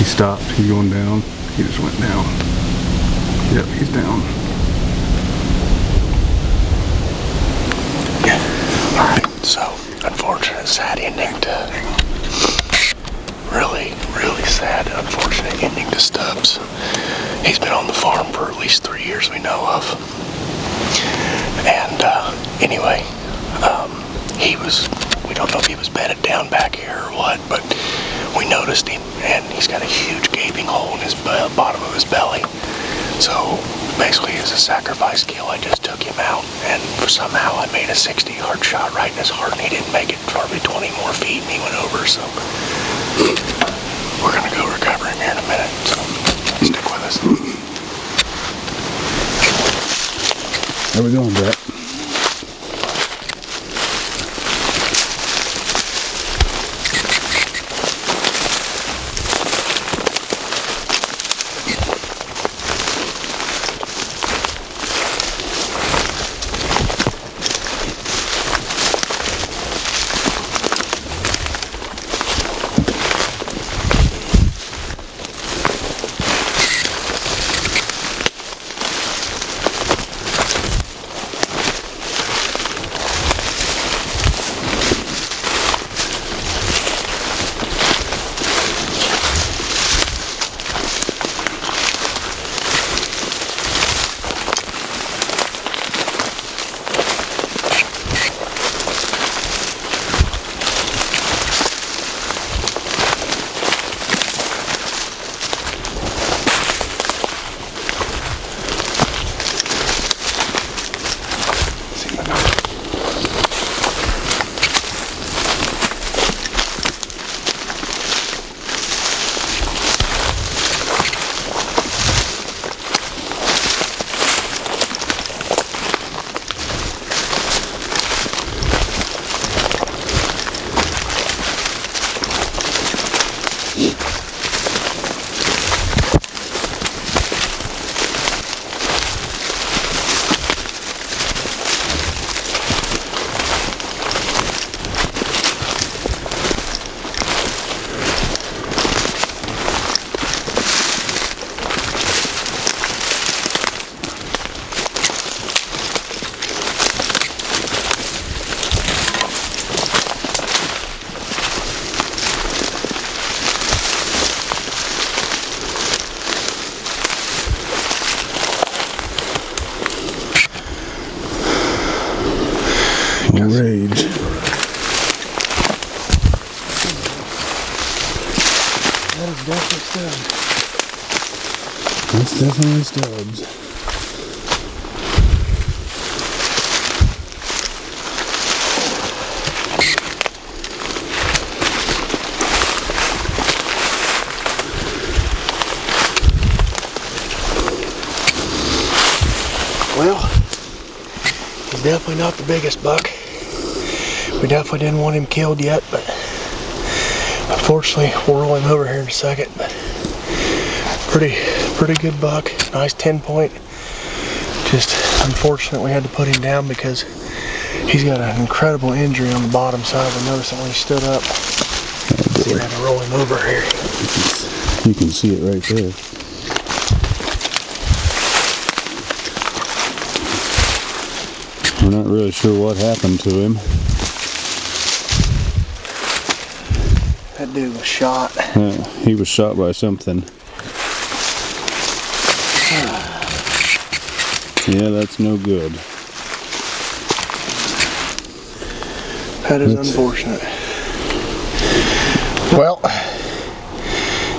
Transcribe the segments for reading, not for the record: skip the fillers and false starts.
stopped. He's going down. He just went down. Yep, he's down. Alright, so unfortunate, sad ending to really sad, unfortunate ending to Stubbs. He's been on the farm for at least 3 years we know of. And anyway, we don't know if he was bedded down back here or what, but we noticed him, and he's got a huge gaping hole in his bottom of his belly. So basically, as a sacrifice kill, I just took him out, and somehow I made a 60-yard shot right in his heart, and he didn't make it probably 20 more feet, and he went over. So we're gonna go recover him here in a minute. So stick with us. How we going, Brett? Rage. That is definitely Stubbs. That's definitely Stubbs. Well, he's definitely not the biggest buck. We definitely didn't want him killed yet, but unfortunately we'll roll him over here in a second. But pretty good buck, nice 10-point. Just unfortunate we had to put him down because he's got an incredible injury on the bottom side. I noticed it when he stood up. So we had to roll him over here. You can see it right there. We're not really sure what happened to him. That dude was shot. He was shot by something. Yeah, that's no good. That is unfortunate. Well,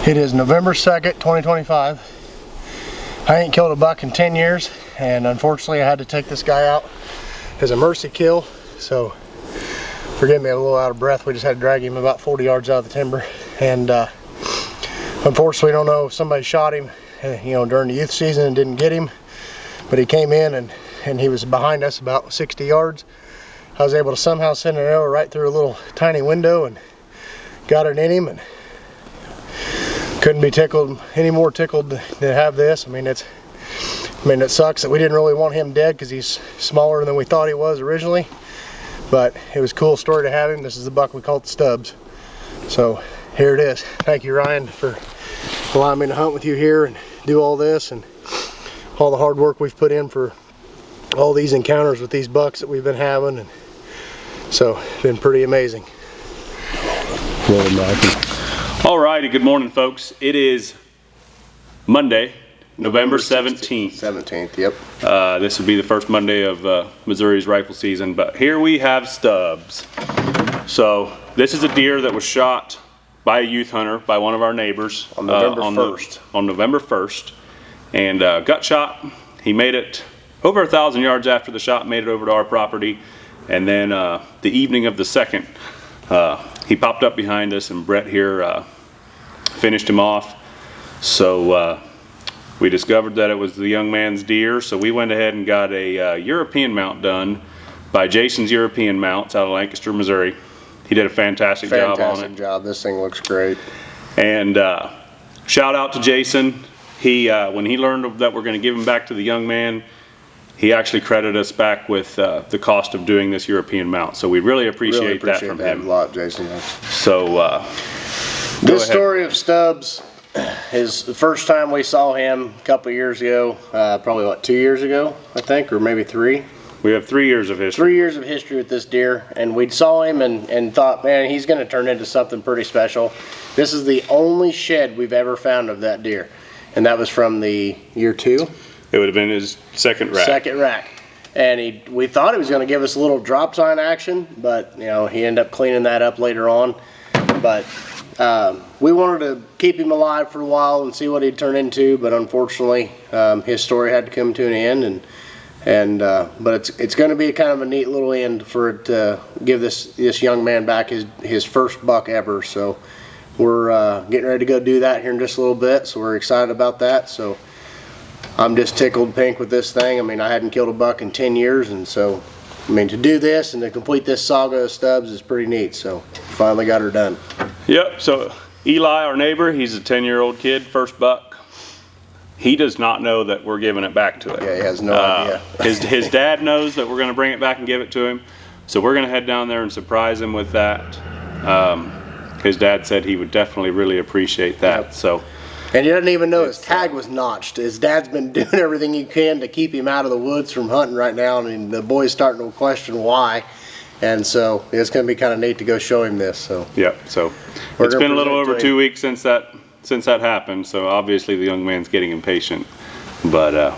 it is November 2nd, 2025. I ain't killed a buck in 10 years, and unfortunately I had to take this guy out as a mercy kill. So forgive me, I'm a little out of breath. We just had to drag him about 40 yards out of the timber, and unfortunately, we don't know if somebody shot him, during the youth season and didn't get him. But he came in and he was behind us about 60 yards. I was able to somehow send an arrow right through a little tiny window and got it in him, and couldn't be tickled any more tickled to have this. It sucks that we didn't really want him dead because he's smaller than we thought he was originally. But it was a cool story to have him. This is the buck we called Stubbs. So here it is. Thank you, Ryan, for allowing me to hunt with you here and do all this, and all the hard work we've put in for all these encounters with these bucks that we've been having, and so it's been pretty amazing. All righty, good morning, folks. It is Monday, November 17th. 17th, yep. This would be the first Monday of Missouri's rifle season, but here we have Stubs. So this is a deer that was shot by a youth hunter, by one of our neighbors on November 1st. On November 1st, and got shot. He made it over 1,000 yards after the shot, made it over to our property, and then the evening of the 2nd, he popped up behind us, and Brett here finished him off. So we discovered that it was the young man's deer, so we went ahead and got a European mount done by Jason's European Mounts out of Lancaster, Missouri. He did a fantastic job on it. Fantastic job. This thing looks great. And shout out to Jason. He when he learned that we're going to give him back to the young man, he actually credited us back with the cost of doing this European mount. So we really appreciate that from him. A lot, Jason. So this Story of Stubs is the first time we saw him a couple years ago. Probably what, 2 years ago, I think, or maybe 3. We have 3 years of history. 3 years of history with this deer, and we saw him and thought, man, he's going to turn into something pretty special. This is the only shed we've ever found of that deer, and that was from the year 2. It would have been his second rack. Second rack. And we thought he was going to give us a little drop sign action, but he ended up cleaning that up later on. But we wanted to keep him alive for a while and see what he'd turn into, but unfortunately his story had to come to an end, but it's going to be kind of a neat little end for it to give this young man back his first buck ever. So we're getting ready to go do that here in just a little bit, so we're excited about that. So I'm just tickled pink with this thing. I mean, I hadn't killed a buck in 10 years, and so I mean, to do this and to complete this saga of Stubs is pretty neat. So finally got her done. Yep. So Eli, our neighbor, he's a 10-year-old kid, first buck. He does not know that we're giving it back to him. Yeah, he has no idea. His dad knows that we're going to bring it back and give it to him. So we're going to head down there and surprise him with that. His dad said he would definitely really appreciate that. Yep. So, and he doesn't even know his tag was notched. His dad's been doing everything he can to keep him out of the woods from hunting right now, and the boy's starting to question why. And so it's going to be kind of neat to go show him this. So yeah. So it's been a little over 2 weeks since that happened, so obviously the young man's getting impatient, but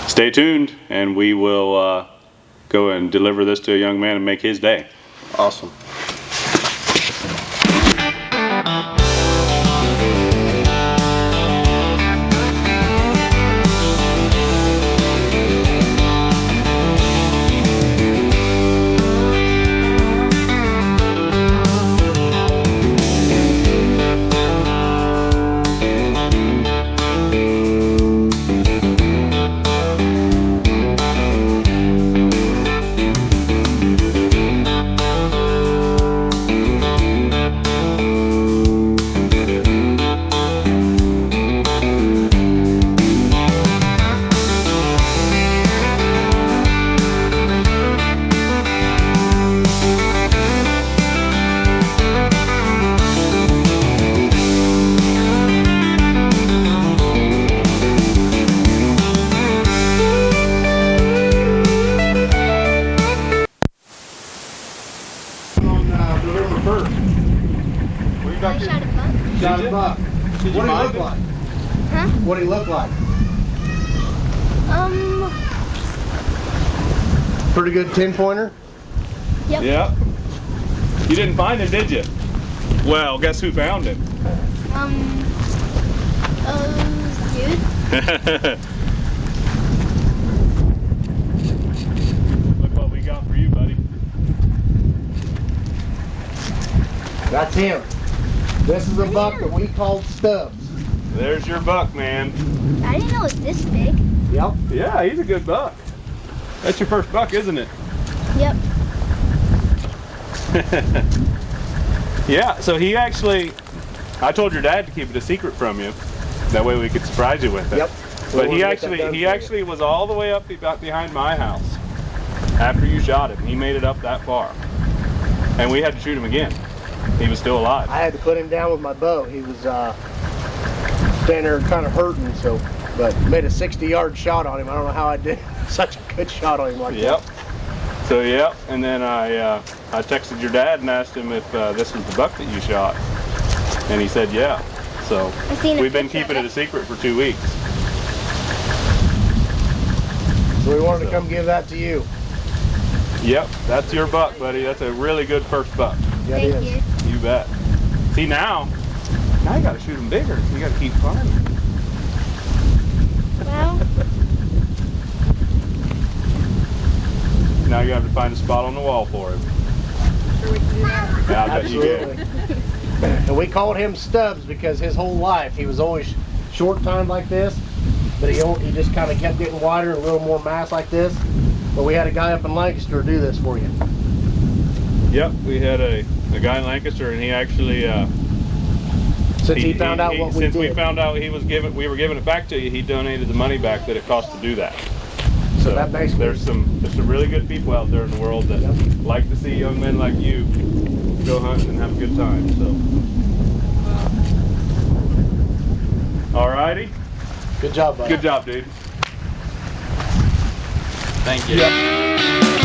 stay tuned and we will go and deliver this to a young man and make his day. Awesome. Shot a buck. What did he look like? Huh? What did he look like? Pretty good 10-pointer? Yep. Yeah. You didn't find him, did you? Well, guess who found him? Dude. Look what we got for you, buddy. That's him. This is a buck that we called Stubs. There's your buck, man. I didn't know it was this big. Yep. Yeah, he's a good buck. That's your first buck, isn't it? Yep. Yeah, so he actually, I told your dad to keep it a secret from you. That way we could surprise you with it. Yep. But he actually was all the way up behind my house after you shot him. He made it up that far. And we had to shoot him again. He was still alive. I had to put him down with my bow. He was standing there kind of hurting, so, but made a 60-yard shot on him. I don't know how I did such a good shot on him like Yep. that. So yeah, and then I texted your dad and asked him if this was the buck that you shot, and he said yeah. So I seen a we've been picture of keeping it a secret for 2 weeks. So we wanted to come give that to you. Yep, that's your buck, buddy. That's a really good first buck. Yeah, it Thank is. you. You bet. See now you got to shoot them bigger. So you got to keep climbing. Well, Now you have to find a spot on the wall for him. Yeah, I bet you Absolutely. can. And we called him Stubbs because his whole life he was always short-timed like this, but he just kind of kept getting wider and a little more mass like this. But we had a guy up in Lancaster do this for you. Yep, we had a guy in Lancaster, and he actually Since he found out what we since we did. found out we were giving it back to you, he donated the money back that it cost to do that. So that basically, there's some really good people out there in the world that like to see young men like you go hunting and have a good time. So, alrighty, good job, buddy. good job, dude. Thank you. Yep.